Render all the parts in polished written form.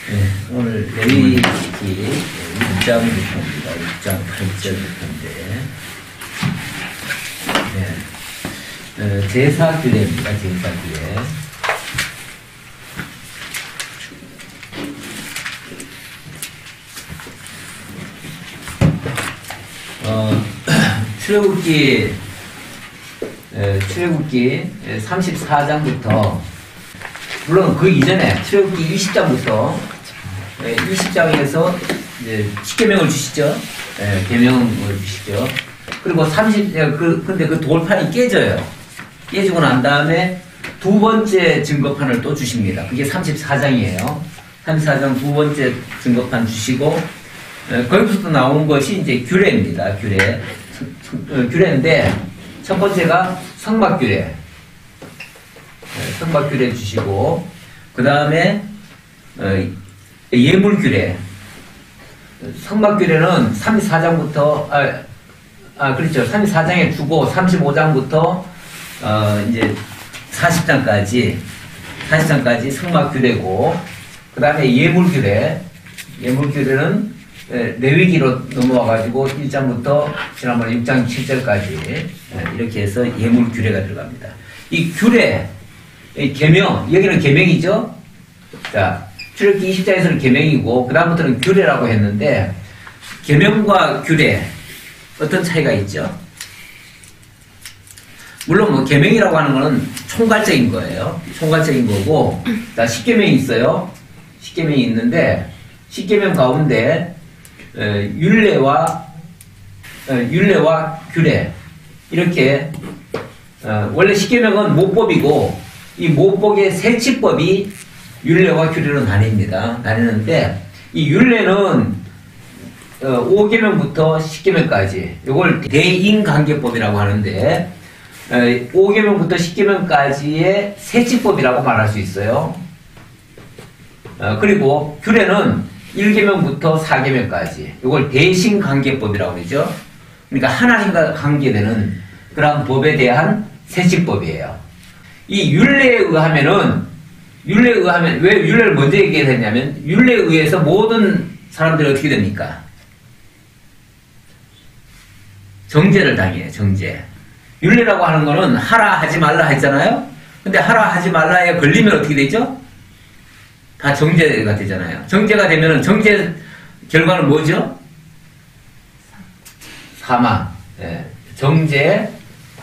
네, 오늘 레위기 6장부터입니다. 6장 8절부터인데, 네, 제사 규례입니다. 제사 규례. 출애굽기 34장부터, 물론 그 이전에 출애굽기 20장부터 20장에서 이제 십계명을 주시죠. 계명을 주시죠. 그리고 근데 그 돌판이 깨져요. 깨지고 난 다음에 두 번째 증거판을 또 주십니다. 그게 34장이에요. 34장 두 번째 증거판 주시고, 거기서부터 나오는 것이 이제 규례입니다. 규례인데, 첫 번째가 성막규례. 성막규례 주시고, 그 다음에, 예물규례. 성막규례는 34장부터, 그렇죠. 34장에 주고, 35장부터, 이제 40장까지 성막규례고, 그 다음에 예물규례. 예물규례는 레위기로 넘어와가지고 1장부터 지난번에 6장 7절까지 이렇게 해서 예물 규례가 들어갑니다. 이 규례, 계명, 여기는 계명이죠? 자, 출애굽기 20장에서는 계명이고, 그 다음부터는 규례라고 했는데, 계명과 규례, 어떤 차이가 있죠? 물론 뭐 계명이라고 하는 거는 총괄적인 거예요. 총괄적인 거고, 자, 십계명이 있어요. 십계명이 있는데, 십계명 가운데 율례와 규례, 이렇게 원래 십계명은 모법이고, 이 모법의 세치법이 율례와 규례로 나뉘는데, 이 율례는 5계명부터 10계명까지, 이걸 대인관계법이라고 하는데, 5계명부터 10계명까지의 세치법이라고 말할 수 있어요. 그리고 규례는 1계명부터 4계명까지, 이걸 대신관계법이라고 그러죠. 그러니까 하나님과 관계되는 그런 법에 대한 세칙법이에요. 이 율례에 의하면 왜 율례를 먼저 얘기했냐면, 율례에 의해서 모든 사람들이 어떻게 됩니까? 정죄를 당해요. 정죄. 율례라고 하는 거는 하라 하지 말라 했잖아요. 근데 하라 하지 말라에 걸리면 어떻게 되죠? 다 정죄가 되잖아요. 정죄가 되면은 정죄 결과는 뭐죠? 사망. 정죄,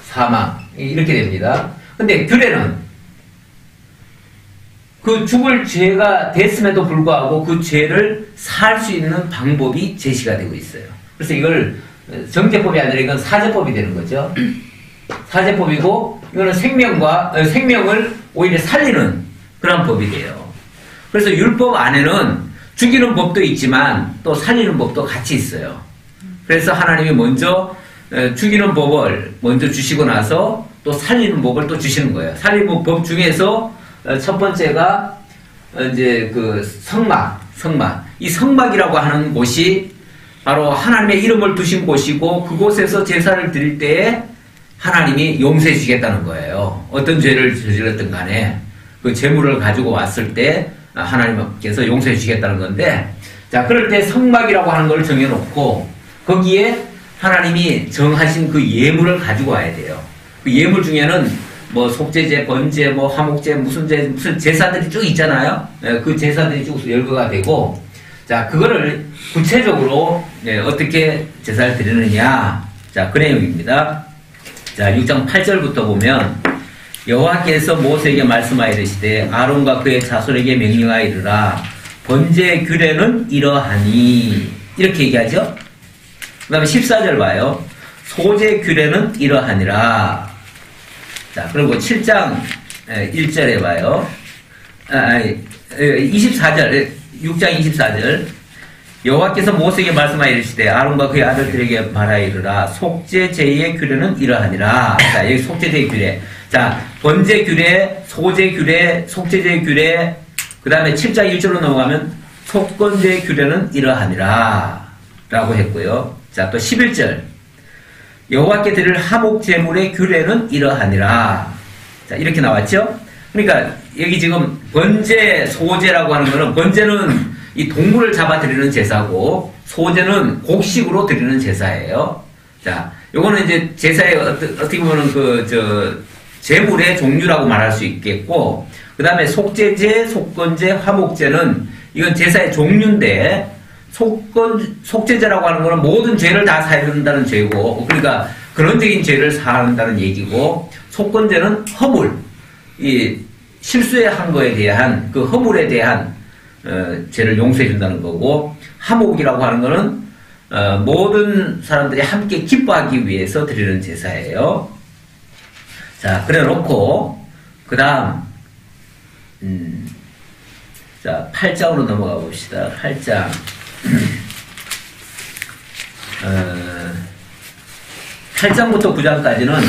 사망. 이렇게 됩니다. 근데 규례는 그 죽을 죄가 됐음에도 불구하고 그 죄를 살 수 있는 방법이 제시가 되고 있어요. 그래서 이걸 정죄법이 아니라 이건 사죄법이 되는 거죠. 사죄법이고, 이거는 생명을 오히려 살리는 그런 법이 돼요. 그래서 율법 안에는 죽이는 법도 있지만 또 살리는 법도 같이 있어요. 그래서 하나님이 먼저 죽이는 법을 먼저 주시고 나서 또 살리는 법을 또 주시는 거예요. 살리는 법 중에서 첫 번째가 이제 그 성막. 이 성막이라고 하는 곳이 바로 하나님의 이름을 두신 곳이고, 그곳에서 제사를 드릴 때에 하나님이 용서해 주겠다는 거예요. 어떤 죄를 저질렀든 간에 그 제물을 가지고 왔을 때 하나님께서 용서해 주겠다는 건데, 자, 그럴 때 성막이라고 하는 걸 정해놓고, 거기에 하나님이 정하신 그 예물을 가지고 와야 돼요. 그 예물 중에는 뭐 속죄제, 번제, 뭐 화목제, 무슨 제사들이 쭉 있잖아요. 그 제사들이 쭉 열거가 되고, 자, 그거를 구체적으로 어떻게 제사를 드리느냐. 자, 그 내용입니다. 자, 6장 8절부터 보면, 여호와께서 모세에게 말씀하여 이르시되 아론과 그의 자손에게 명령하여 이르라. 번제 규례는 이러하니. 이렇게 얘기하죠. 그 다음에 14절 봐요. 소제 규례는 이러하니라. 자, 그리고 7장 1절에 봐요. 24절, 6장 24절. 여호와께서 모세에게 말씀하여 이르시되 아론과 그의 아들들에게 말하여 이르라. 속죄제의 규례는 이러하니라. 자, 여기 속죄제의 규례. 자, 번제 규례, 소제 규례, 속죄제 규례, 그 다음에 7장 1절로 넘어가면 속건제 규례는 이러하니라 라고 했고요. 자, 또 11절. 여호와께 드릴 화목 제물의 규례는 이러하니라. 자, 이렇게 나왔죠? 그러니까 여기 지금 번제, 소제라고 하는 거는 번제는 이 동물을 잡아 드리는 제사고 소제는 곡식으로 드리는 제사예요. 자, 요거는 이제 제사의 어떻게 보면 제물의 종류라고 말할 수 있겠고, 그 다음에 속제제, 속건제, 화목제는 이건 제사의 종류인데, 속제제라고 하는 거는 모든 죄를 다 사한다는 죄고, 그러니까 근원적인 죄를 사한다는 얘기고, 속건제는 허물, 이 실수에 한 거에 대한 그 허물에 대한 죄를 용서해 준다는 거고, 화목이라고 하는 거는 모든 사람들이 함께 기뻐하기 위해서 드리는 제사예요. 자, 그래 놓고 그 다음 자, 8장으로 넘어가 봅시다. 8장 8장부터 9장까지는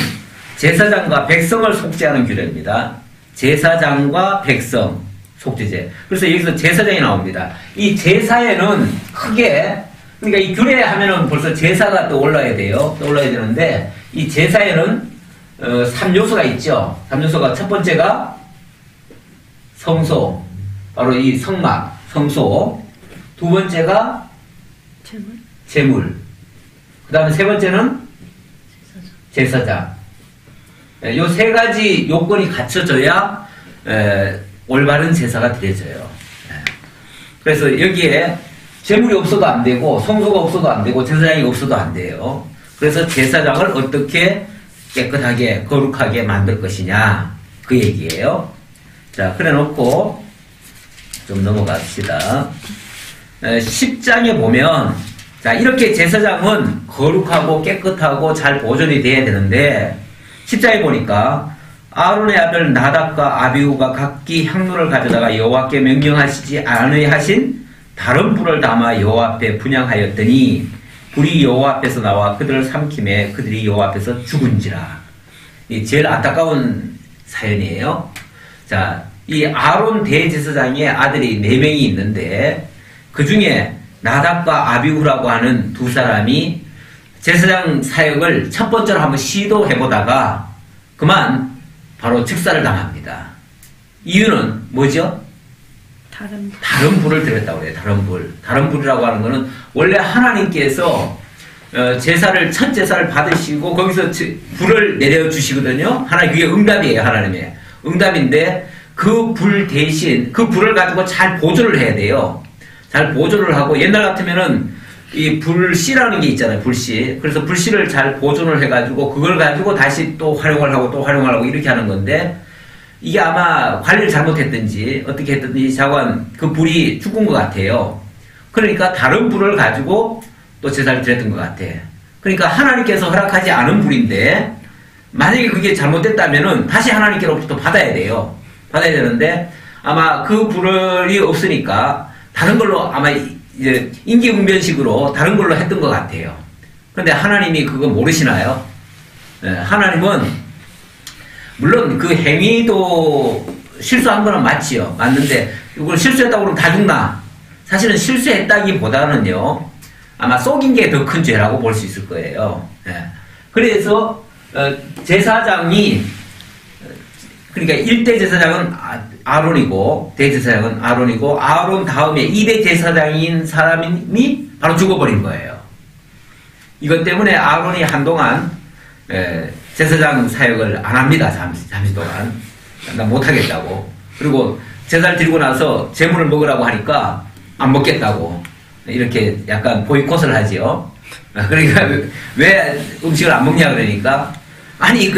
제사장과 백성을 속죄하는 규례입니다. 제사장과 백성 속죄제. 그래서 여기서 제사장이 나옵니다. 이 제사에는 크게, 그러니까 이 규례 하면은 벌써 제사가 떠올라야 돼요. 떠올라야 되는데, 이 제사에는 3요소가 있죠. 3요소가 첫 번째가 성소, 바로 이 성막, 성소. 두 번째가 제물. 그 다음에 세 번째는 제사장. 요 세 가지 요건이 갖춰져야 올바른 제사가 드려져요. 그래서 여기에 제물이 없어도 안 되고 성소가 없어도 안 되고 제사장이 없어도 안 돼요. 그래서 제사장을 어떻게 깨끗하게 거룩하게 만들 것이냐 그 얘기예요. 자, 그래 놓고 좀 넘어갑시다. 10장에 보면 자, 이렇게 제사장은 거룩하고 깨끗하고 잘 보존이 돼야 되는데 10장에 보니까 아론의 아들 나답과 아비후가 각기 향로를 가져다가 여호와께 명령하시지 아니하신 다른 불을 담아 여호와 앞에 분향하였더니 불이 여호와 앞에서 나와 그들을 삼킴에 그들이 여호와 앞에서 죽은지라. 이 제일 안타까운 사연이에요. 자, 이 아론 대제사장의 아들이 4명이 있는데 그 중에 나답과 아비후라고 하는 두 사람이 제사장 사역을 첫 번째로 한번 시도해보다가 그만 바로 즉사를 당합니다. 이유는 뭐죠? 다른 불을 드렸다고 해요. 다른 불. 다른 불이라고 하는 거는 원래 하나님께서 제사를 첫 제사를 받으시고 거기서 불을 내려주시거든요. 하나님 그게 응답이에요. 하나님의 응답인데 그 불 대신 그 불을 가지고 잘 보존을 해야 돼요. 잘 보존을 하고 옛날 같으면은 이 불씨라는 게 있잖아요. 불씨. 그래서 불씨를 잘 보존을 해가지고 그걸 가지고 다시 또 활용을 하고 또 활용을 하고 이렇게 하는 건데 이게 아마 관리를 잘못했든지 어떻게 했든지 자관 그 불이 죽은 것 같아요. 그러니까 다른 불을 가지고 또 제사를 드렸던 것 같아. 그러니까 하나님께서 허락하지 않은 불인데 만약에 그게 잘못됐다면은 다시 하나님께로부터 받아야 돼요. 받아야 되는데 아마 그 불이 없으니까 다른 걸로 아마 이제 인기응변식으로 다른 걸로 했던 것 같아요. 그런데 하나님이 그거 모르시나요? 네, 하나님은 물론 그 행위도 실수한 거는 맞지요. 맞는데 이걸 실수했다고 그러면 다 죽나? 사실은 실수했다기보다는요. 아마 속인 게 더 큰 죄라고 볼 수 있을 거예요. 네. 그래서 제사장이 그러니까 1대 제사장은 아론이고 대제사장은 아론이고 아론 다음에 2대 제사장인 사람이 바로 죽어버린 거예요. 이것 때문에 아론이 한동안 제사장 사역을 안 합니다. 잠시 동안. 나 못하겠다고. 그리고 제사를 드리고 나서 제물을 먹으라고 하니까 안 먹겠다고. 이렇게 약간 보이콧을 하지요. 그러니까 왜 음식을 안 먹냐 그러니까 아니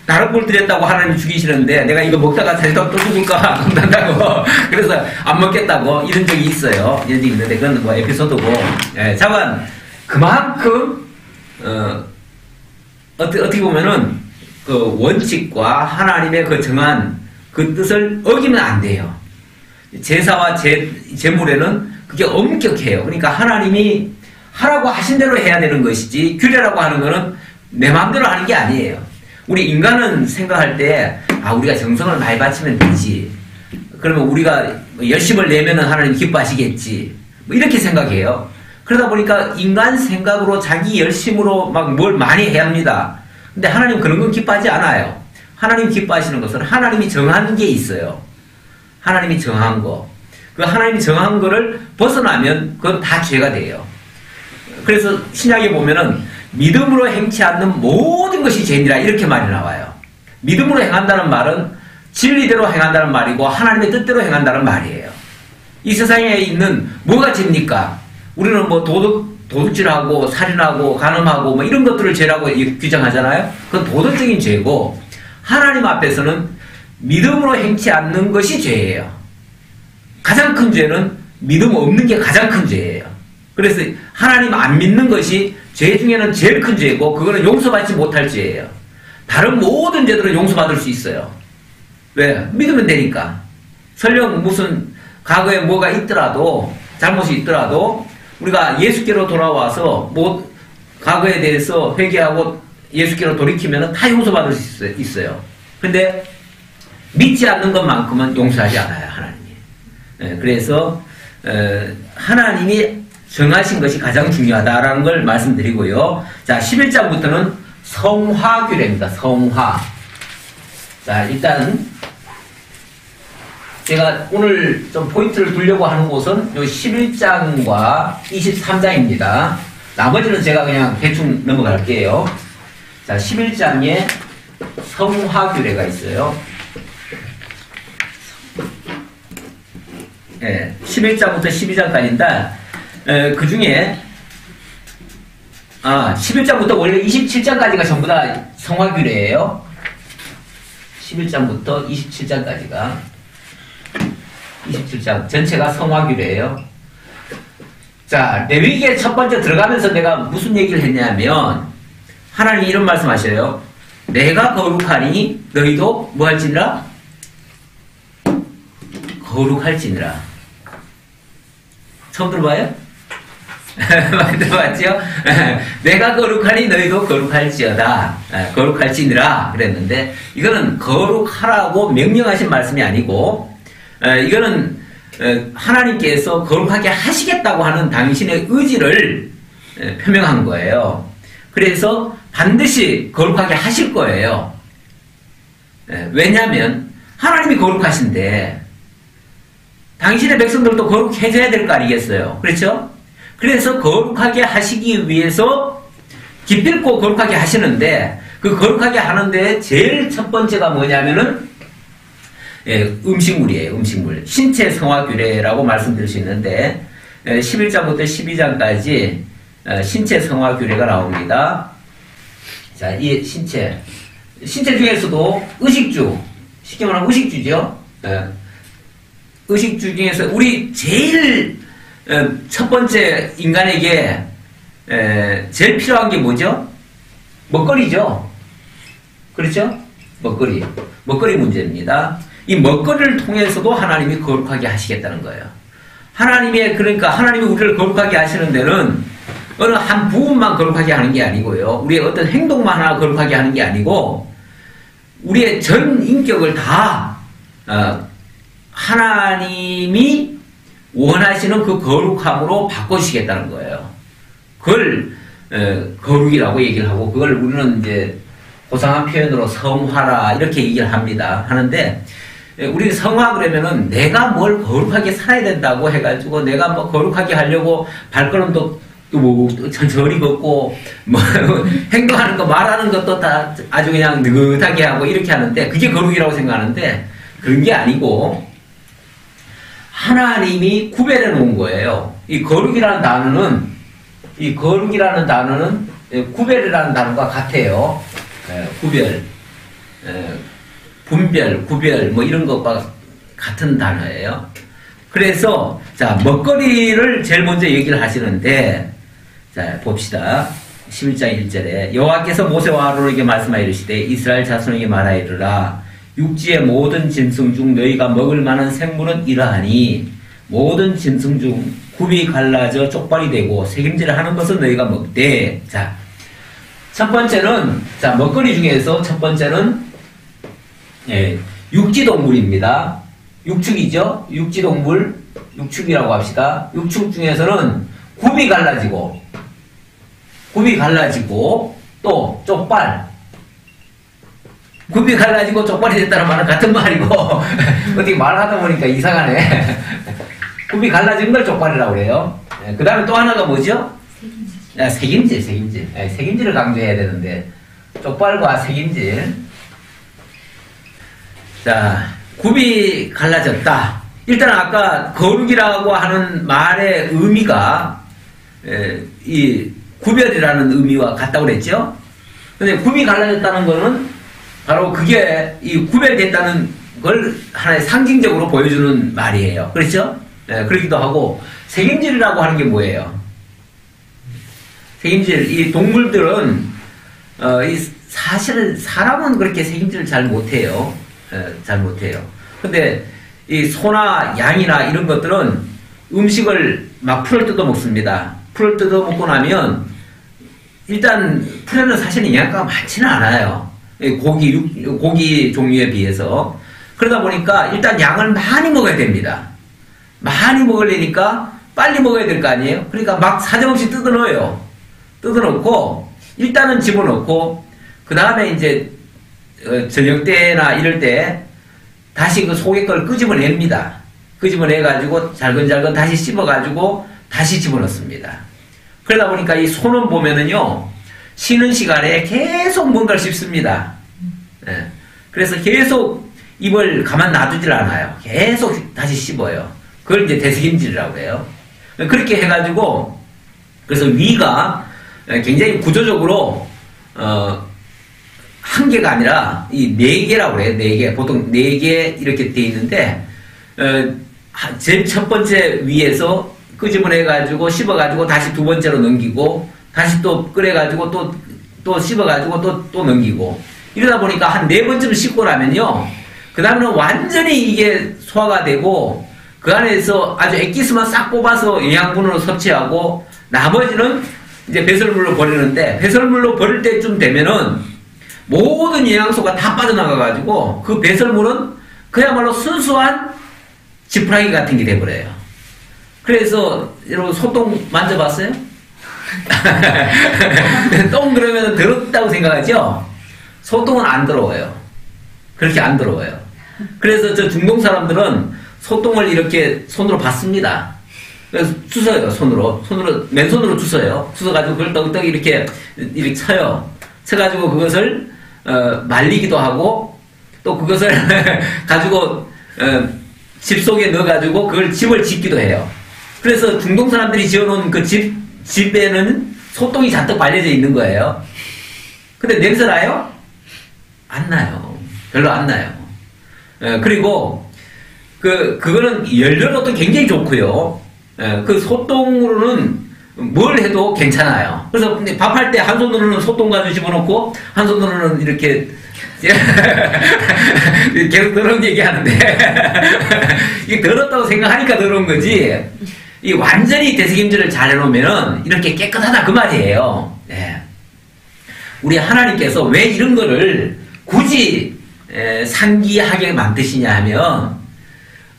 다른 걸 드렸다고 하나님 죽이시는데 내가 이거 먹다가 다시 또 죽을까 겁난다고 그래서 안 먹겠다고 이런 적이 있어요. 이런 적이 있는데 그건 뭐 에피소드고 자관 그만큼 어떻게 보면은 그 원칙과 하나님의 그 정한 그 뜻을 어기면 안 돼요. 제사와 제물에는 그게 엄격해요. 그러니까 하나님이 하라고 하신 대로 해야 되는 것이지 규례라고 하는 거는 내 마음대로 하는 게 아니에요. 우리 인간은 생각할 때 우리가 정성을 많이 바치면 되지. 그러면 우리가 열심을 내면은 하나님 기뻐하시겠지. 뭐 이렇게 생각해요. 그러다 보니까 인간 생각으로 자기 열심으로 막 뭘 많이 해야 합니다. 근데 하나님 그런 건 기뻐하지 않아요. 하나님 기뻐하시는 것은 하나님이 정한 게 있어요. 하나님이 정한 거. 그 하나님이 정한 거를 벗어나면 그건 다 죄가 돼요. 그래서 신약에 보면은 믿음으로 행치 않는 모든 것이 죄니라 이렇게 말이 나와요. 믿음으로 행한다는 말은 진리대로 행한다는 말이고 하나님의 뜻대로 행한다는 말이에요. 이 세상에 있는 뭐가 죄입니까? 우리는 뭐 도둑질하고 살인하고 간음하고 뭐 이런 것들을 죄라고 규정하잖아요. 그건 도덕적인 죄고 하나님 앞에서는 믿음으로 행치 않는 것이 죄예요. 가장 큰 죄는 믿음 없는 게 가장 큰 죄예요. 그래서 하나님 안 믿는 것이 죄 중에는 제일 큰 죄고 그거는 용서받지 못할 죄예요. 다른 모든 죄들은 용서받을 수 있어요. 왜? 믿으면 되니까. 설령 무슨 과거에 뭐가 있더라도 잘못이 있더라도 우리가 예수께로 돌아와서 뭐 과거에 대해서 회개하고 예수께로 돌이키면 다 용서받을 수 있어요. 근데 믿지 않는 것만큼은 용서하지 않아요. 하나님이. 그래서 하나님이 정하신 것이 가장 중요하다라는 걸 말씀드리고요. 자, 11장부터는 성화규례입니다. 성화. 자, 일단 제가 오늘 좀 포인트를 두려고 하는 곳은 요 11장과 23장입니다. 나머지는 제가 그냥 대충 넘어갈게요. 자, 11장에 성화규례가 있어요. 예, 11장부터 12장까지인데 그 중에 11장부터 원래 27장까지가 전부 다 성화규례예요. 11장부터 27장까지가 27장 전체가 성화규례예요. 자, 레위기에 첫 번째 들어가면서 내가 무슨 얘기를 했냐면 하나님이 이런 말씀하셔요. 내가 거룩하니 너희도 뭐 할지니라? 거룩할지니라. 처음 들어봐요? 많이 들어봤죠? 내가 거룩하니 너희도 거룩할지어다. 거룩할지니라 그랬는데 이거는 거룩하라고 명령하신 말씀이 아니고 이거는 하나님께서 거룩하게 하시겠다고 하는 당신의 의지를 표명한 거예요. 그래서 반드시 거룩하게 하실 거예요. 왜냐하면 하나님이 거룩하신데 당신의 백성들도 거룩해져야 될 거 아니겠어요? 그렇죠? 그래서 거룩하게 하시기 위해서 기필코 거룩하게 하시는데 그 거룩하게 하는데 제일 첫 번째가 뭐냐면은 음식물이에요. 음식물. 신체 성화규례라고 말씀드릴 수 있는데 11장부터 12장까지 신체 성화규례가 나옵니다. 자, 이 신체 중에서도 의식주, 쉽게 말하면 의식주죠. 의식주 중에서 우리 제일 첫 번째 인간에게 제일 필요한 게 뭐죠? 먹거리죠. 그렇죠? 먹거리 문제입니다. 이 먹거리를 통해서도 하나님이 거룩하게 하시겠다는 거예요. 그러니까 하나님이 우리를 거룩하게 하시는 데는 어느 한 부분만 거룩하게 하는 게 아니고요. 우리의 어떤 행동만 하나 거룩하게 하는 게 아니고 우리의 전 인격을 다 하나님이 원하시는 그 거룩함으로 바꿔주시겠다는 거예요. 그걸 거룩이라고 얘기를 하고 그걸 우리는 이제 고상한 표현으로 성화라 이렇게 얘기를 하는데 우리 성화 그러면은 내가 뭘 거룩하게 살아야 된다고 해가지고 내가 뭐 거룩하게 하려고 발걸음도 뭐 천천히 걷고 뭐 행동하는 거 말하는 것도 다 아주 그냥 느긋하게 하고 이렇게 하는데 그게 거룩이라고 생각하는데 그런 게 아니고 하나님이 구별해 놓은 거예요. 이 거룩이라는 단어는 구별이라는 단어가 같아요. 구별, 분별, 구별 뭐 이런 것과 같은 단어예요. 그래서 자 먹거리를 제일 먼저 얘기를 하시는데 자 봅시다. 11장 1절에 여호와께서 모세와 아론에게 말씀하여 이르시되 이스라엘 자손에게 말하이르라 육지의 모든 짐승 중 너희가 먹을 만한 생물은 이러하니 모든 짐승 중 굽이 갈라져 쪽발이 되고 새김질을 하는 것은 너희가 먹되 자 첫 번째는 자 먹거리 중에서 첫 번째는 육지동물입니다. 육축이죠. 육지동물 육축이라고 합시다. 육축 중에서는 굽이 갈라지고 또 쪽발 굽이 갈라지고 족발이 됐다는 말은 같은 말이고 어떻게 말하다 보니까 이상하네. 굽이 갈라진 걸 족발이라고 그래요. 그 다음에 또 하나가 뭐죠? 색임질. 색임질을 강조해야 되는데 족발과 색임질. 자, 굽이 갈라졌다. 일단 아까 거룩이라고 하는 말의 의미가 이 구별이라는 의미와 같다고 그랬죠? 근데 굽이 갈라졌다는 거는 바로 그게 이 구별됐다는 걸 하나의 상징적으로 보여주는 말이에요. 그렇죠? 그러기도 하고, 색임질이라고 하는 게 뭐예요? 색임질, 이 동물들은, 사실은 사람은 그렇게 색임질을 잘 못해요. 잘 못해요. 근데 이 소나 양이나 이런 것들은 음식을 막 풀을 뜯어 먹습니다. 풀을 뜯어 먹고 나면 일단 풀에는 사실은 영양가가 많지는 않아요. 고기 종류에 비해서. 그러다 보니까 일단 양을 많이 먹어야 됩니다. 많이 먹으려니까 빨리 먹어야 될 거 아니에요? 그러니까 막 사정없이 뜯어 넣어요. 뜯어 넣고 일단은 집어넣고 그 다음에 이제 저녁 때나 이럴 때 다시 그 속에 걸 끄집어냅니다. 끄집어내가지고 잘근잘근 다시 씹어가지고 다시 집어넣습니다. 그러다 보니까 이 소는 보면은요, 쉬는 시간에 계속 뭔가를 씹습니다. 그래서 계속 입을 가만 놔두질 않아요. 계속 다시 씹어요. 그걸 이제 대색임질이라고 해요. 그렇게 해가지고, 그래서 위가 굉장히 구조적으로, 한 개가 아니라 이 네 개라고 그래요. 네 개. 보통 네 개 이렇게 돼 있는데, 제일 첫 번째 위에서 끄집어내가지고 씹어가지고 다시 두 번째로 넘기고 다시 또 끓여가지고 또 씹어가지고 또 넘기고 이러다 보니까 한 네 번쯤 씹고 나면요. 그 다음에는 완전히 이게 소화가 되고 그 안에서 아주 액기스만 싹 뽑아서 영양분으로 섭취하고 나머지는 이제 배설물로 버리는데 배설물로 버릴 때쯤 되면은 모든 영양소가 다 빠져나가가지고 그 배설물은 그야말로 순수한 지푸라기 같은 게 돼버려요. 그래서 여러분 소똥 만져봤어요? 똥 그러면 더럽다고 생각하죠? 소똥은 안 더러워요. 그렇게 안 더러워요. 그래서 저 중동 사람들은 소똥을 이렇게 손으로 받습니다. 그래서 주워요. 손으로 맨손으로 주워요. 주워가지고 그걸 떡떡 이렇게 쳐요. 쳐가지고 그것을 말리기도 하고 또 그것을 가지고 집 속에 넣어가지고 그걸 집을 짓기도 해요. 그래서 중동 사람들이 지어놓은 그 집에는 소똥이 잔뜩 발려져 있는 거예요. 근데 냄새 나요? 안 나요. 별로 안 나요. 그리고 그거는 연료로도 굉장히 좋고요. 그 소똥으로는 뭘 해도 괜찮아요. 그래서 밥할 때 한 손으로는 소똥 가지고 집어넣고 한 손으로는 이렇게 계속 더러운 얘기 하는데 이게 더럽다고 생각하니까 더러운 거지. 이 완전히 대책임질을 잘 해놓으면은 이렇게 깨끗하다 그 말이에요. 네. 우리 하나님께서 왜 이런 거를 굳이 상기하게 만드시냐 하면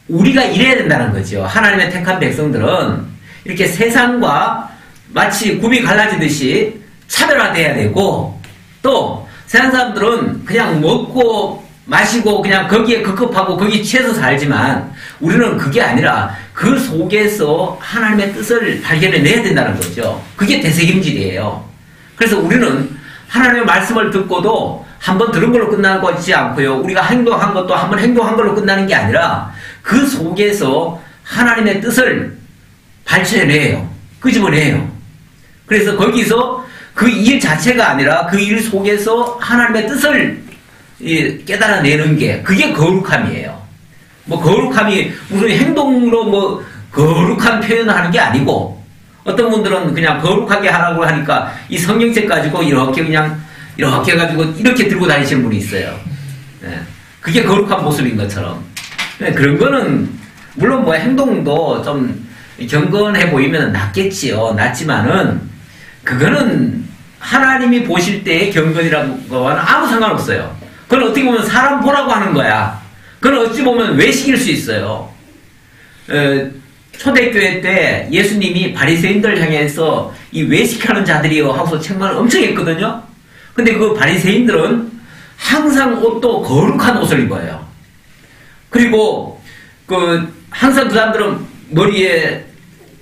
우리가 이래야 된다는 거죠. 하나님의 택한 백성들은 이렇게 세상과 마치 굽이 갈라지듯이 차별화돼야 되고 또 세상 사람들은 그냥 먹고 마시고 그냥 거기에 급급하고 거기 취해서 살지만 우리는 그게 아니라 그 속에서 하나님의 뜻을 발견해내야 된다는 거죠. 그게 대책임질이에요. 그래서 우리는 하나님의 말씀을 듣고도 한번 들은 걸로 끝나는 것이지 않고요. 우리가 행동한 것도 한번 행동한 걸로 끝나는 게 아니라 그 속에서 하나님의 뜻을 발견해내요. 끄집어내요. 그래서 거기서 그 일 자체가 아니라 그 일 속에서 하나님의 뜻을 깨달아내는 게 그게 거룩함이에요. 뭐 거룩함이 무슨 행동으로 뭐 거룩한 표현을 하는 게 아니고 어떤 분들은 그냥 거룩하게 하라고 하니까 이 성경책 가지고 이렇게 그냥 이렇게 해가지고 이렇게 들고 다니시는 분이 있어요. 네. 그게 거룩한 모습인 것처럼. 네. 그런 거는 물론 뭐 행동도 좀 경건해 보이면 낫겠지요. 낫지만은 그거는 하나님이 보실 때의 경건이라는 거와는 아무 상관없어요. 그건 어떻게 보면 사람 보라고 하는 거야. 그건 어찌 보면 외식일 수 있어요. 초대교회 때 예수님이 바리새인들 향해서 이 외식하는 자들이요 하고서 책망을 엄청 했거든요. 근데 그 바리새인들은 항상 옷도 거룩한 옷을 입어요. 그리고 항상 그 사람들은 머리에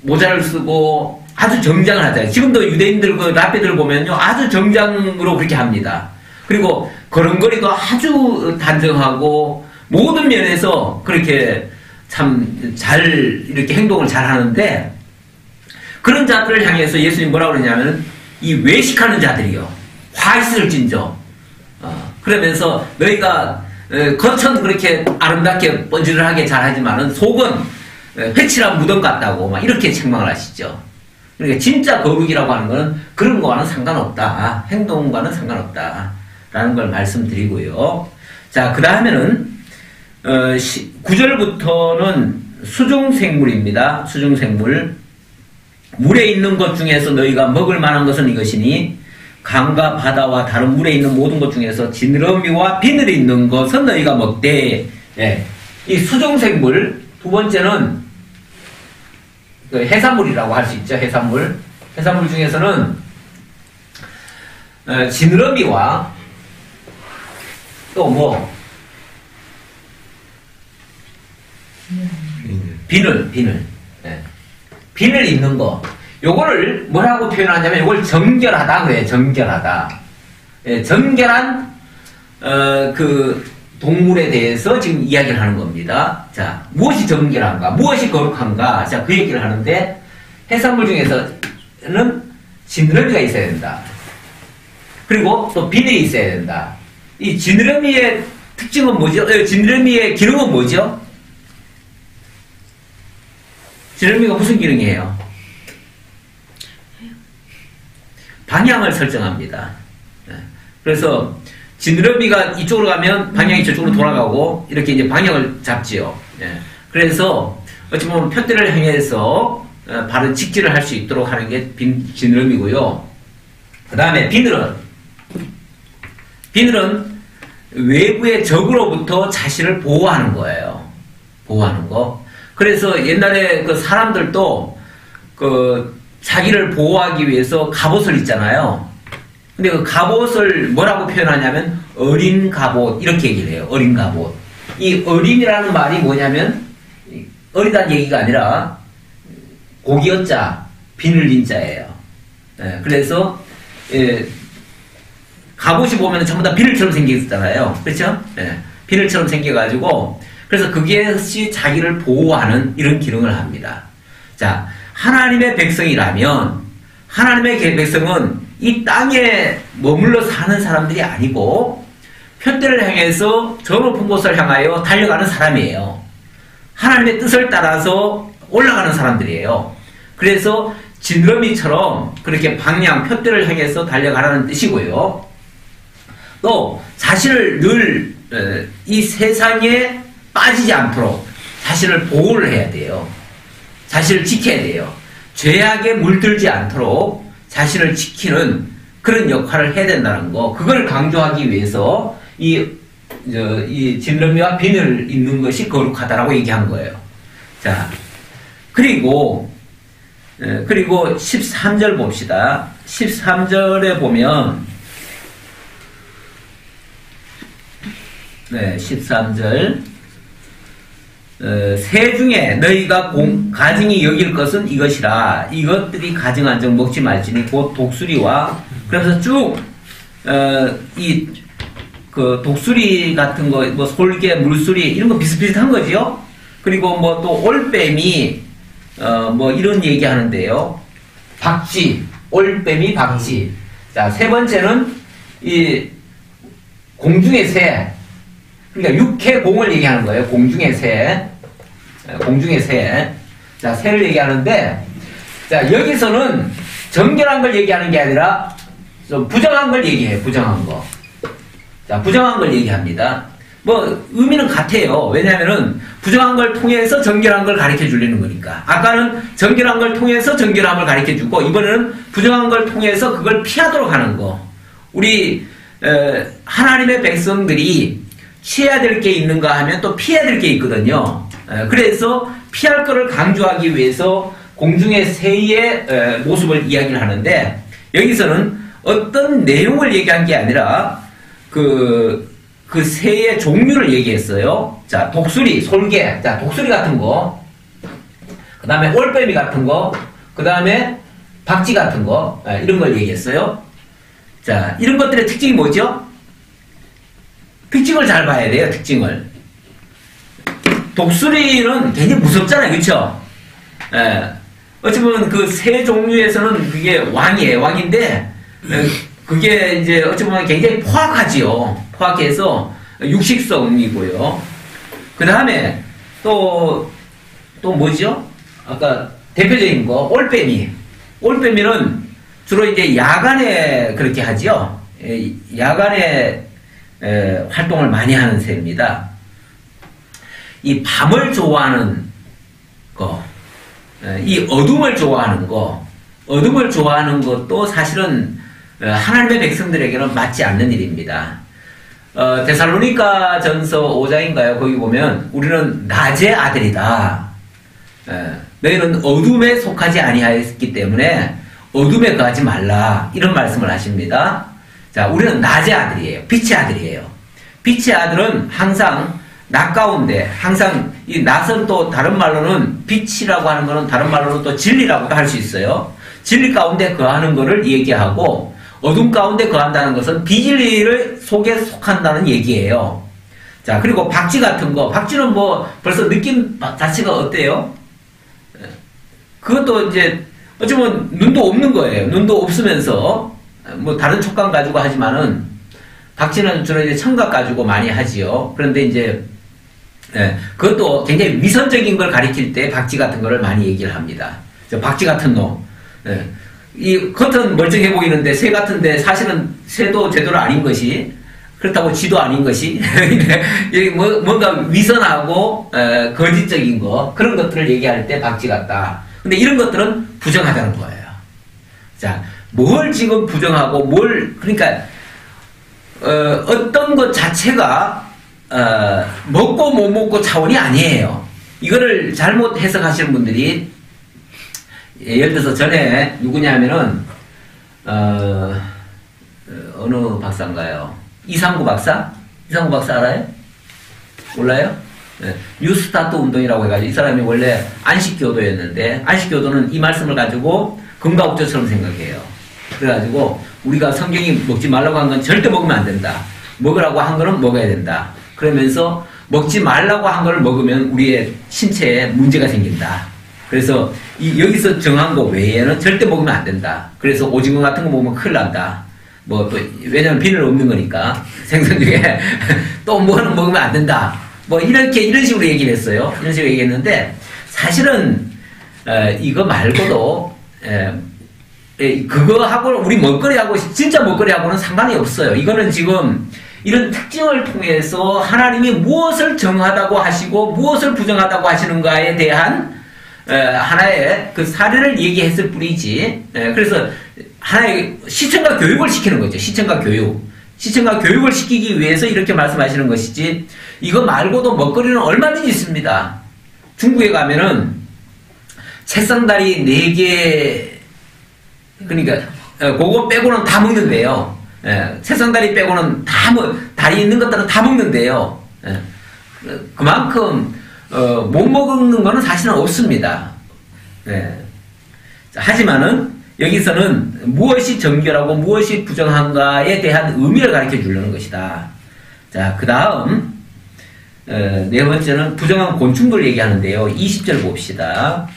모자를 쓰고 아주 정장을 하잖아요. 지금도 유대인들 랍비들 보면요, 아주 정장으로 그렇게 합니다. 그리고 걸음걸이도 아주 단정하고 모든 면에서 그렇게 참 잘 이렇게 행동을 잘 하는데, 그런 자들을 향해서 예수님 뭐라고 그러냐면 이 외식하는 자들이요, 화 있을진저, 그러면서 너희가 겉은 그렇게 아름답게 번지르하게 잘하지만은 속은 회칠한 무덤 같다고 막 이렇게 책망을 하시죠. 그러니까 진짜 거룩이라고 하는 것은 그런 거와는 상관없다, 행동과는 상관없다 라는 걸 말씀드리고요. 자, 그 다음에는 9절부터는 수중생물입니다. 수중생물. 물에 있는 것 중에서 너희가 먹을 만한 것은 이것이니 강과 바다와 다른 물에 있는 모든 것 중에서 지느러미와 비늘이 있는 것은 너희가 먹되. 예. 이 수중생물, 두 번째는 해산물이라고 할 수 있죠. 해산물. 해산물 중에서는 지느러미와 또 비늘. 예. 비늘 있는 거. 요거를 뭐라고 표현하냐면 요걸 정결하다 그래요. 정결하다. 예, 정결한 그 동물에 대해서 지금 이야기를 하는 겁니다. 자, 무엇이 정결한가? 무엇이 거룩한가? 자, 그 얘기를 하는데, 해산물 중에서는 지느러미가 있어야 된다. 그리고 또 비늘이 있어야 된다. 이 지느러미의 특징은 뭐죠? 지느러미의 기능은 뭐죠? 지느러미가 무슨 기능이에요? 방향을 설정합니다. 그래서 지느러미가 이쪽으로 가면 방향이 저쪽으로 돌아가고 이렇게 이제 방향을 잡지요. 그래서 어찌 보면 표대를 향해서 바로 직진을 할 수 있도록 하는 게 지느러미고요. 그 다음에 비늘은 외부의 적으로부터 자신을 보호하는 거예요. 보호하는 거. 그래서 옛날에 그 사람들도 자기를 보호하기 위해서 갑옷을 입잖아요. 근데 그 갑옷을 뭐라고 표현하냐면 어린 갑옷 이렇게 얘기를 해요. 어린 갑옷. 이 어린이라는 말이 뭐냐면 어리다는 얘기가 아니라 고기어자 비늘린자예요. 그래서 갑옷이 보면 전부 다 비늘처럼 생겼잖아요. 그렇죠? 비늘처럼 생겨가지고 그래서 그것이 자기를 보호하는 이런 기능을 합니다. 자, 하나님의 백성이라면 하나님의 백성은 이 땅에 머물러 사는 사람들이 아니고 표대를 향해서 저 높은 곳을 향하여 달려가는 사람이에요. 하나님의 뜻을 따라서 올라가는 사람들이에요. 그래서 지느러미처럼 그렇게 표대를 향해서 달려가라는 뜻이고요. 또 자신을 늘 이 세상에 빠지지 않도록 자신을 보호를 해야 돼요. 자신을 지켜야 돼요. 죄악에 물들지 않도록 자신을 지키는 그런 역할을 해야 된다는 거. 그걸 강조하기 위해서 이 지느러미와 비늘 있는 것이 거룩하다라고 얘기한 거예요. 자, 그리고 13절 봅시다. 13절에 보면 13절 새 중에 너희가 가증이 여길 것은 이것이라. 이것들이 가증한 적 먹지 말지니 곧 독수리와, 그래서 쭉 그 독수리 같은 거, 뭐 솔개, 물수리 이런 거 비슷비슷한 거지요. 그리고 뭐 또 올빼미 뭐 이런 얘기 하는데요. 박쥐, 올빼미, 박쥐. 자, 세 번째는 이 공중의 새. 그러니까 육해공을 얘기하는 거예요. 공중의 새. 공중의 새. 자, 새를 얘기하는데, 자, 여기서는 정결한 걸 얘기하는 게 아니라 좀 부정한 걸 얘기해요. 부정한 거. 자, 부정한 걸 얘기합니다. 뭐, 의미는 같아요. 왜냐면은, 부정한 걸 통해서 정결한 걸 가르쳐 주려는 거니까. 아까는 정결한 걸 통해서 정결함을 가르쳐 주고, 이번에는 부정한 걸 통해서 그걸 피하도록 하는 거. 우리, 하나님의 백성들이 취해야 될 게 있는가 하면 또 피해야 될 게 있거든요. 그래서 피할 거를 강조하기 위해서 공중의 새의 모습을 이야기를 하는데, 여기서는 어떤 내용을 얘기한 게 아니라 그 새의 종류를 얘기했어요. 자, 독수리, 솔개, 자, 독수리 같은 거, 그 다음에 올빼미 같은 거, 그 다음에 박쥐 같은 거, 이런 걸 얘기했어요. 자, 이런 것들의 특징이 뭐죠? 특징을 잘 봐야 돼요, 특징을. 독수리는 굉장히 무섭잖아요, 그쵸? 어찌 보면 그 새 종류에서는 그게 왕이에요, 왕인데, 그게 이제 어찌 보면 굉장히 포악하지요. 포악해서 육식성이고요. 그 다음에 또 뭐죠? 아까 대표적인 거, 올빼미. 올빼미는 주로 이제 야간에 그렇게 하죠. 야간에 활동을 많이 하는 새입니다. 이 밤을 좋아하는 거, 이 어둠을 좋아하는 거, 어둠을 좋아하는 것도 사실은 하나님의 백성들에게는 맞지 않는 일입니다. 데살로니가 전서 5장인가요? 거기 보면 우리는 낮의 아들이다. 너희는 어둠에 속하지 아니하였기 때문에 어둠에 거하지 말라. 이런 말씀을 하십니다. 자, 우리는 낮의 아들이에요. 빛의 아들이에요. 빛의 아들은 항상 낮 가운데, 항상 이 낮은 또 다른 말로는 빛이라고 하는 거는 다른 말로는 또 진리라고도 할 수 있어요. 진리 가운데 거하는 것을 얘기하고 어둠 가운데 거한다는 것은 비진리를 속에 속한다는 얘기예요. 자, 그리고 박쥐 같은 거, 박쥐는 뭐 벌써 느낌 자체가 어때요? 그것도 이제 어쩌면 눈도 없는 거예요. 눈도 없으면서 뭐 다른 촉감 가지고 하지만은 박쥐는 주로 이제 청각 가지고 많이 하지요. 그런데 이제 그것도 굉장히 위선적인 걸 가리킬 때 박쥐 같은 거를 많이 얘기를 합니다. 박쥐 같은 놈. 이 겉은 멀쩡해 보이는데 새 같은데 사실은 새도 제대로 아닌 것이, 그렇다고 쥐도 아닌 것이 뭔가 위선하고 거짓적인 거, 그런 것들을 얘기할 때 박쥐 같다. 근데 이런 것들은 부정하다는 거예요. 자, 뭘 지금 부정하고 그러니까 어떤 것 자체가 먹고 못 먹고 차원이 아니에요. 이거를 잘못 해석하시는 분들이, 예를 들어서 전에 누구냐면은 어느 박사인가요? 이상구 박사? 이상구 박사 알아요? 몰라요? 뉴스타트 운동이라고 해가지고, 이 사람이 원래 안식교도였는데, 안식교도는 이 말씀을 가지고 금가옥조처럼 생각해요. 그래가지고 우리가 성경이 먹지 말라고 한 건 절대 먹으면 안 된다. 먹으라고 한 거는 먹어야 된다. 그러면서 먹지 말라고 한 걸 먹으면 우리의 신체에 문제가 생긴다. 그래서 여기서 정한 거 외에는 절대 먹으면 안 된다. 그래서 오징어 같은 거 먹으면 큰일 난다. 뭐 또 왜냐면 비늘 없는 거니까 생선 중에 또 뭐는 먹으면 안 된다. 뭐 이런 식으로 얘기를 했어요. 이런 식으로 얘기했는데 사실은 이거 말고도 그거하고 우리 먹거리하고 진짜 먹거리하고는 상관이 없어요. 이거는 지금 이런 특징을 통해서 하나님이 무엇을 정하다고 하시고 무엇을 부정하다고 하시는가에 대한 하나의 그 사례를 얘기했을 뿐이지. 그래서 하나의 시청각 교육을 시키는 거죠. 시청각 교육. 시청각 교육을 시키기 위해서 이렇게 말씀하시는 것이지, 이거 말고도 먹거리는 얼마든지 있습니다. 중국에 가면은 채쌍다리 4개, 그러니까 그거 빼고는 다 먹는데요. 채쌍다리 빼고는 다리 있는 것들은 다 먹는데요. 그만큼 못 먹는 거는 사실은 없습니다. 하지만은 여기서는 무엇이 정결하고 무엇이 부정한가에 대한 의미를 가르쳐 주려는 것이다. 자, 그 다음 네 번째는 부정한 곤충들 얘기하는데요. 20절 봅시다.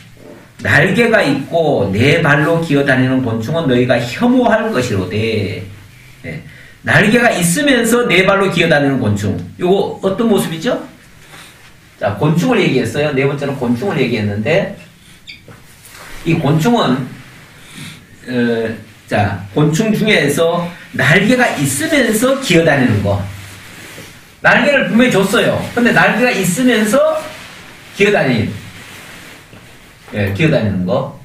날개가 있고 네 발로 기어다니는 곤충은 너희가 혐오할 것이로되. 날개가 있으면서 네 발로 기어다니는 곤충. 이거 어떤 모습이죠? 자, 곤충을 얘기했어요. 네 번째는 곤충을 얘기했는데, 이 곤충은 자, 곤충 중에서 날개가 있으면서 기어다니는 거. 날개를 분명히 줬어요. 근데 날개가 있으면서 기어다니는 거.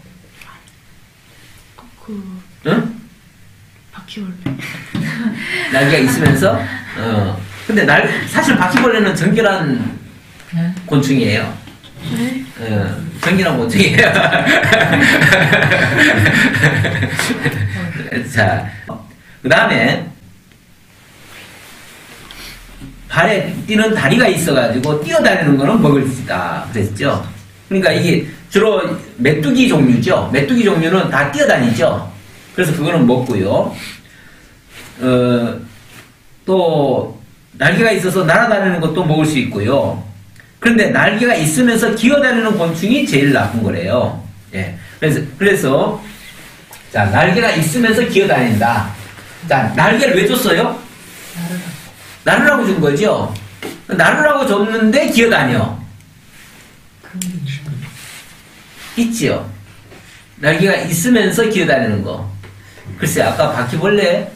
응? 바퀴벌레. 날개가 있으면서, 근데 사실 바퀴벌레는 정결한 곤충이에요. 네? 정결한 곤충이에요. 자, 그 다음에 발에 뛰는 다리가 있어가지고 뛰어다니는 거는 먹을 수 있다 그랬죠. 그러니까 이게 주로 메뚜기 종류죠. 메뚜기 종류는 다 뛰어다니죠. 그래서 그거는 먹고요. 또 날개가 있어서 날아다니는 것도 먹을 수 있고요. 그런데 날개가 있으면서 기어다니는 곤충이 제일 나쁜 거래요. 예. 그래서 자, 날개가 있으면서 기어다닌다. 자, 날개를 왜 줬어요? 나르라고 준 거죠. 나르라고 줬는데 기어다녀. 있지요. 날개가 있으면서 기어다니는 거. 글쎄, 아까 바퀴벌레.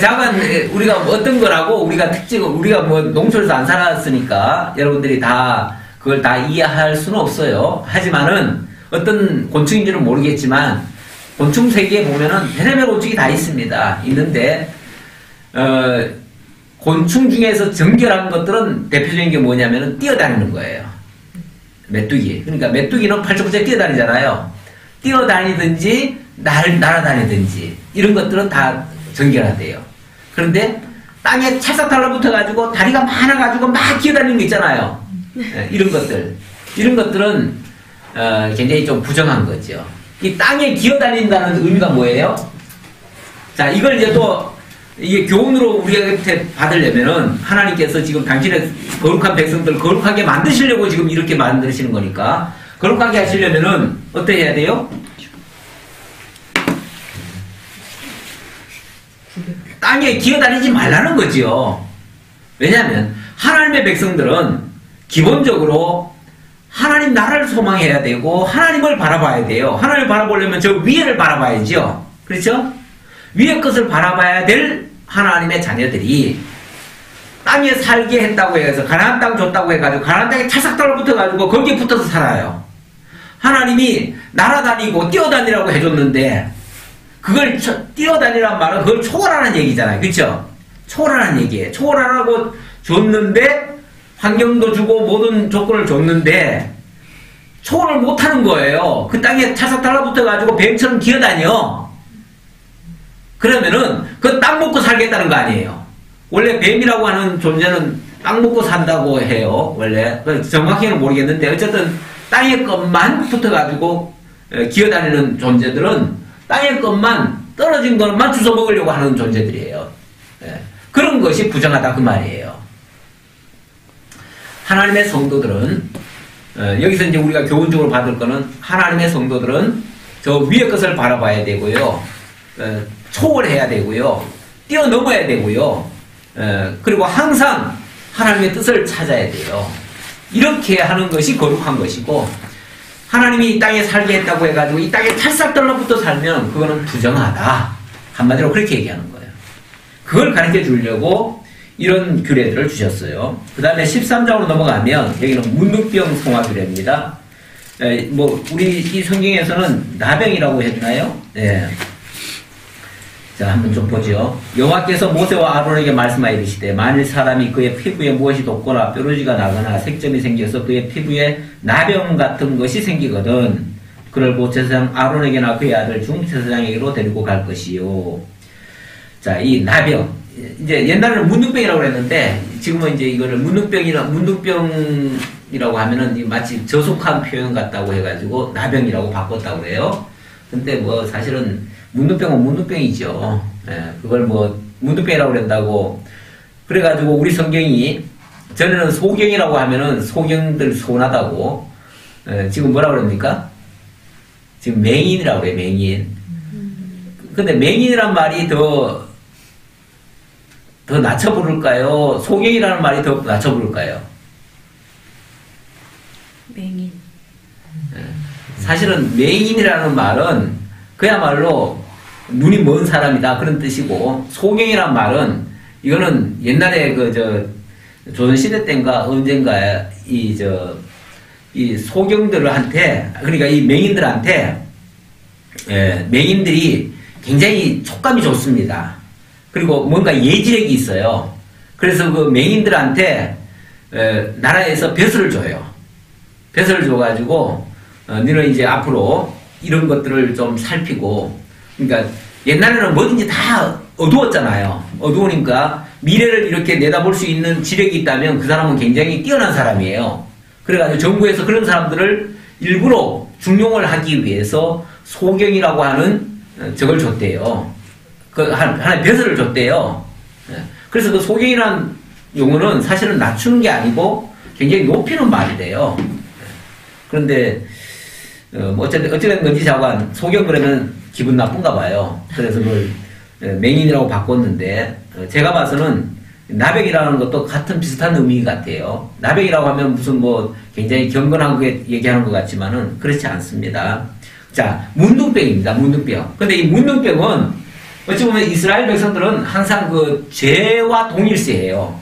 잠깐 우리가 어떤 거라고 우리가 특징을 우리가 뭐 농촌에서 안 살았으니까 여러분들이 다 그걸 다 이해할 수는 없어요. 하지만은 어떤 곤충인지는 모르겠지만 곤충 세계에 보면은 별의별 곤충이 다 있습니다. 있는데 곤충 중에서 정결한 것들은 대표적인 게 뭐냐면은 뛰어다니는 거예요. 메뚜기. 그러니까 메뚜기는 팔쪽구째 뛰어다니잖아요. 뛰어다니든지 날아다니든지 이런 것들은 다 정결하대요. 그런데 땅에 찰싹 달라붙어가지고 다리가 많아가지고 막 기어다니는 거 있잖아요. 이런 것들은 굉장히 좀 부정한 거죠. 이 땅에 기어다닌다는 의미가 뭐예요? 자, 이걸 이제 또 이게 교훈으로 우리한테 받으려면은 하나님께서 지금 당신의 거룩한 백성들 거룩하게 만드시려고 지금 이렇게 만드시는 거니까 거룩하게 하시려면은 어떻게 해야 돼요? 땅에 기어다니지 말라는 거지요. 왜냐하면 하나님의 백성들은 기본적으로 하나님 나라를 소망해야 되고 하나님을 바라봐야 돼요. 하나님을 바라보려면 저 위에를 바라봐야죠. 그렇죠? 위의 것을 바라봐야 될 하나님의 자녀들이 땅에 살게 했다고 해서 가나안 땅 줬다고 해가지고 가나안 땅에 찰싹 달라붙어가지고 거기에 붙어서 살아요. 하나님이 날아다니고 뛰어다니라고 해줬는데 그걸 뛰어다니란 말은 그걸 초월하는 얘기잖아요. 그렇죠? 초월하는 얘기예요. 초월하라고 줬는데 환경도 주고 모든 조건을 줬는데 초월을 못하는 거예요. 그 땅에 찰싹 달라붙어가지고 뱀처럼 기어다녀. 그러면은 그 땅 먹고 살겠다는 거 아니에요. 원래 뱀이라고 하는 존재는 땅 먹고 산다고 해요. 원래 정확히는 모르겠는데 어쨌든 땅의 것만 붙어가지고 기어다니는 존재들은 땅의 것만 떨어진 것만 주워 먹으려고 하는 존재들이에요. 그런 것이 부정하다 그 말이에요. 하나님의 성도들은 여기서 이제 우리가 교훈적으로 받을 거는 하나님의 성도들은 저 위의 것을 바라봐야 되고요. 초월해야 되고요. 뛰어넘어야 되고요. 그리고 항상 하나님의 뜻을 찾아야 돼요. 이렇게 하는 것이 거룩한 것이고 하나님이 이 땅에 살게 했다고 해가지고 이 땅에 찰싹 달라붙어 살면 그거는 부정하다. 한마디로 그렇게 얘기하는 거예요. 그걸 가르쳐 주려고 이런 규례들을 주셨어요. 그 다음에 13장으로 넘어가면 여기는 문둥병 송화 규례입니다. 뭐 우리 이 성경에서는 나병이라고 했나요? 네. 자, 한번 좀 보죠. 여호와께서 모세와 아론에게 말씀하여 이르시되 만일 사람이 그의 피부에 무엇이 돋거나 뾰루지가 나거나 색점이 생겨서 그의 피부에 나병 같은 것이 생기거든 그를 고체사장 아론에게나 그의 아들 중체사장에게로 데리고 갈 것이요. 자, 이 나병 이제 옛날에는 문둥병이라고 했는데 지금은 이제 이거를 문둥병이라고 하면은 마치 저속한 표현 같다고 해가지고 나병이라고 바꿨다고 해요. 근데 뭐 사실은 문둥병은 문둥병이죠. 그걸 뭐 문둥병이라고 그런다고 그래가지고 우리 성경이 전에는 소경이라고 하면은 소경들 소나다고 지금 뭐라 그럽니까? 지금 맹인이라고 그래요. 맹인. 근데 맹인이란 말이 더 낮춰 부를까요? 소경이라는 말이 더 낮춰 부를까요? 맹인. 사실은 맹인이라는 말은 그야말로 눈이 먼 사람이다 그런 뜻이고 소경이란 말은 이거는 옛날에 조선시대 때인가 언젠가 이 소경들한테 그러니까 이 맹인들한테 맹인들이 굉장히 촉감이 좋습니다. 그리고 뭔가 예지력이 있어요. 그래서 그 맹인들한테 나라에서 벼슬을 줘요. 벼슬을 줘가지고 너는 이제 앞으로 이런 것들을 좀 살피고 그러니까 옛날에는 뭐든지 다 어두웠잖아요. 어두우니까 미래를 이렇게 내다볼 수 있는 지력이 있다면 그 사람은 굉장히 뛰어난 사람이에요. 그래가지고 정부에서 그런 사람들을 일부러 중용을 하기 위해서 소경이라고 하는 저걸 줬대요. 하나의 벼슬을 줬대요. 그래서 그 소경이라는 용어는 사실은 낮추는 게 아니고 굉장히 높이는 말이래요. 그런데 뭐 어쨌든 건지 자관 소경 그러면 기분 나쁜가 봐요. 그래서 그걸 맹인이라고 바꿨는데 제가 봐서는 나백이라는 것도 같은 비슷한 의미 같아요. 나백이라고 하면 무슨 뭐 굉장히 경건한 거 얘기하는 것 같지만은 그렇지 않습니다. 자, 문둥병입니다. 문둥병. 근데 이 문둥병은 어찌 보면 이스라엘 백성들은 항상 그 죄와 동일시해요.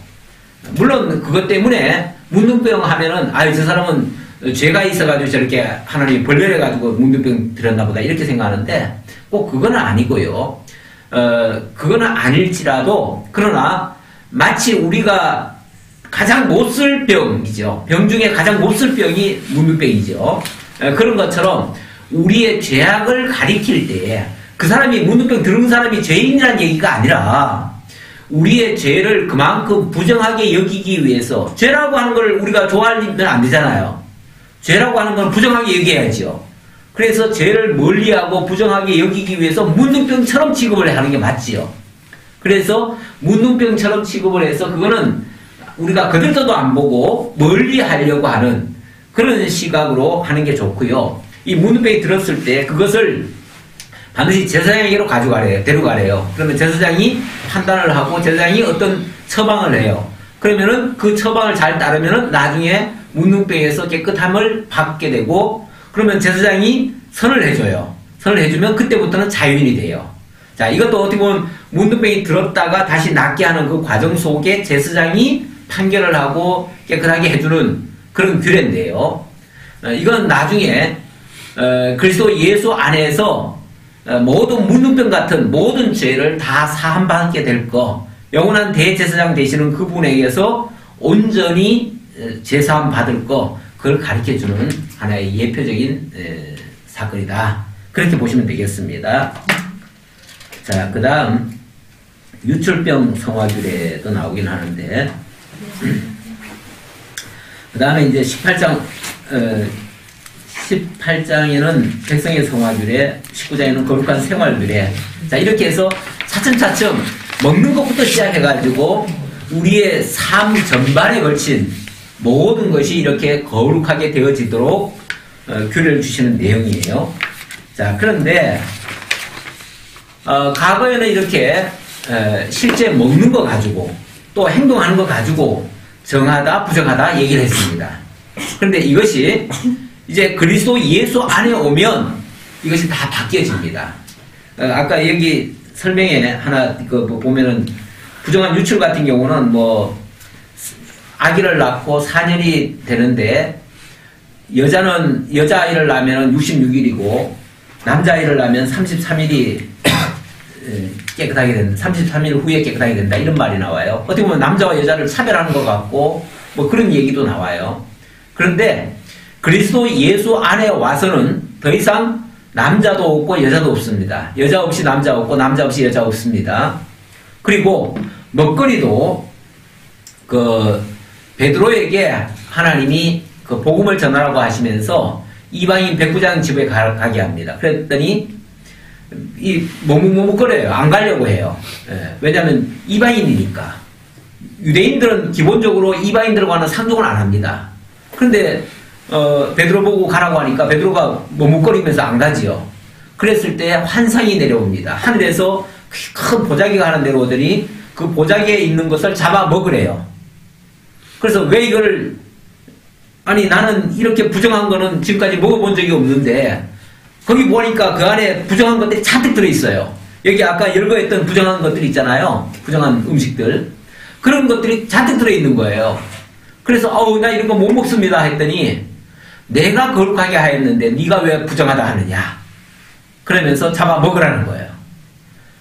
물론 그것 때문에 문둥병 하면은 저 사람은 죄가 있어가지고 저렇게 하나님이 벌레래가지고 문둥병 들였나 보다 이렇게 생각하는데 꼭 그건 아니고요. 그거는 아닐지라도 그러나 마치 우리가 가장 못 쓸 병이죠. 병 중에 가장 못 쓸 병이 문둥병이죠. 그런 것처럼 우리의 죄악을 가리킬 때 그 사람이 문둥병 들은 사람이 죄인이라는 얘기가 아니라 우리의 죄를 그만큼 부정하게 여기기 위해서 죄라고 하는 걸 우리가 좋아하면 안 되잖아요. 죄라고 하는 건 부정하게 여겨야죠. 그래서 죄를 멀리하고 부정하게 여기기 위해서 문둥병처럼 취급을 하는 게 맞지요. 그래서 문둥병처럼 취급을 해서 그거는 우리가 거들떠도 안 보고 멀리 하려고 하는 그런 시각으로 하는 게 좋고요. 이 문둥병이 들었을 때 그것을 반드시 제사장에게로 데려가래요. 그러면 제사장이 판단을 하고 제사장이 어떤 처방을 해요. 그러면은 그 처방을 잘 따르면은 나중에 문둥병에서 깨끗함을 받게 되고 그러면 제사장이 선을 해줘요. 선을 해주면 그때부터는 자유인이 돼요. 자, 이것도 어떻게 보면 문둥병이 들었다가 다시 낫게 하는 그 과정 속에 제사장이 판결을 하고 깨끗하게 해주는 그런 규례인데요. 이건 나중에 그리스도 예수 안에서 모든 문둥병 같은 모든 죄를 다 사함받게 될 거, 영원한 대제사장 되시는 그분에게서 온전히 제사함 받을 거, 그걸 가르쳐주는 하나의 예표적인 사건이다. 그렇게 보시면 되겠습니다. 자, 그 다음 유출병 성화규례도 나오긴 하는데 그 다음에 이제 18장에는 백성의 성화규례, 19장에는 거룩한 생활규례. 자, 이렇게 해서 차츰차츰 먹는 것부터 시작해가지고 우리의 삶 전반에 걸친 모든 것이 이렇게 거룩하게 되어지도록 규례를 주시는 내용이에요. 자, 그런데 과거에는 이렇게 실제 먹는 거 가지고 또 행동하는 거 가지고 정하다 부정하다 얘기를 했습니다. 그런데 이것이 이제 그리스도 예수 안에 오면 이것이 다 바뀌어집니다. 아까 여기 설명에 하나 보면은 부정한 유출 같은 경우는 뭐 아기를 낳고 4년이 되는데 여자아이를 낳으면 66일이고 남자아이를 낳으면 33일이 깨끗하게 된다. 33일 후에 깨끗하게 된다. 이런 말이 나와요. 어떻게 보면 남자와 여자를 차별하는 것 같고 뭐 그런 얘기도 나와요. 그런데 그리스도 예수 안에 와서는 더 이상 남자도 없고 여자도 없습니다. 여자 없이 남자 없고 남자 없이 여자 없습니다. 그리고 먹거리도 베드로에게 하나님이 그 복음을 전하라고 하시면서 이방인 백부장 집에 가게 합니다. 그랬더니 이 머뭇머뭇거려요. 안 가려고 해요. 왜냐하면 이방인이니까. 유대인들은 기본적으로 이방인들과는 상종을 안 합니다. 그런데 베드로 보고 가라고 하니까 베드로가 머뭇거리면서 안 가지요. 그랬을 때 환상이 내려옵니다. 하늘에서 큰 보자기가 하나 내려오더니 그 보자기에 있는 것을 잡아 먹으래요. 그래서 왜 이걸 아니 나는 이렇게 부정한 거는 지금까지 먹어본 적이 없는데 거기 보니까 그 안에 부정한 것들이 잔뜩 들어있어요. 여기 아까 열거했던 부정한 것들 있잖아요. 부정한 음식들. 그런 것들이 잔뜩 들어있는 거예요. 그래서 나 이런 거 못 먹습니다 했더니 내가 거룩하게 하였는데 네가 왜 부정하다 하느냐. 그러면서 잡아 먹으라는 거예요.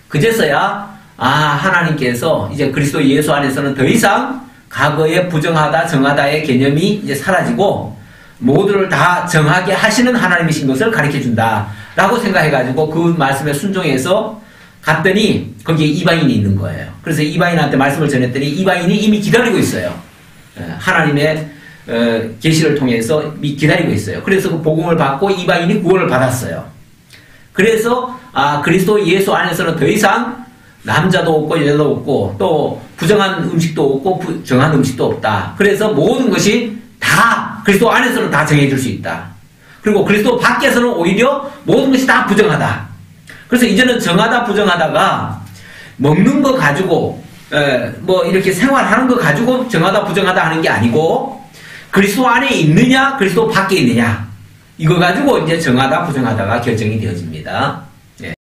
그제서야 하나님께서 이제 그리스도 예수 안에서는 더 이상 과거에 부정하다 정하다의 개념이 이제 사라지고 모두를 다 정하게 하시는 하나님이신 것을 가르쳐준다 라고 생각해가지고 그 말씀에 순종해서 갔더니 거기에 이방인이 있는 거예요. 그래서 이방인한테 말씀을 전했더니 이방인이 이미 기다리고 있어요. 하나님의 계시를 통해서 기다리고 있어요. 그래서 그 복음을 받고 이방인이 구원을 받았어요. 그래서 그리스도 예수 안에서는 더 이상 남자도 없고 여자도 없고 또 부정한 음식도 없고 정한 음식도 없다. 그래서 모든 것이 다 그리스도 안에서는 다 정해질 수 있다. 그리고 그리스도 밖에서는 오히려 모든 것이 다 부정하다. 그래서 이제는 정하다 부정하다가 먹는 거 가지고 뭐 이렇게 생활하는 거 가지고 정하다 부정하다 하는 게 아니고 그리스도 안에 있느냐 그리스도 밖에 있느냐 이거 가지고 이제 정하다 부정하다가 결정이 되어집니다.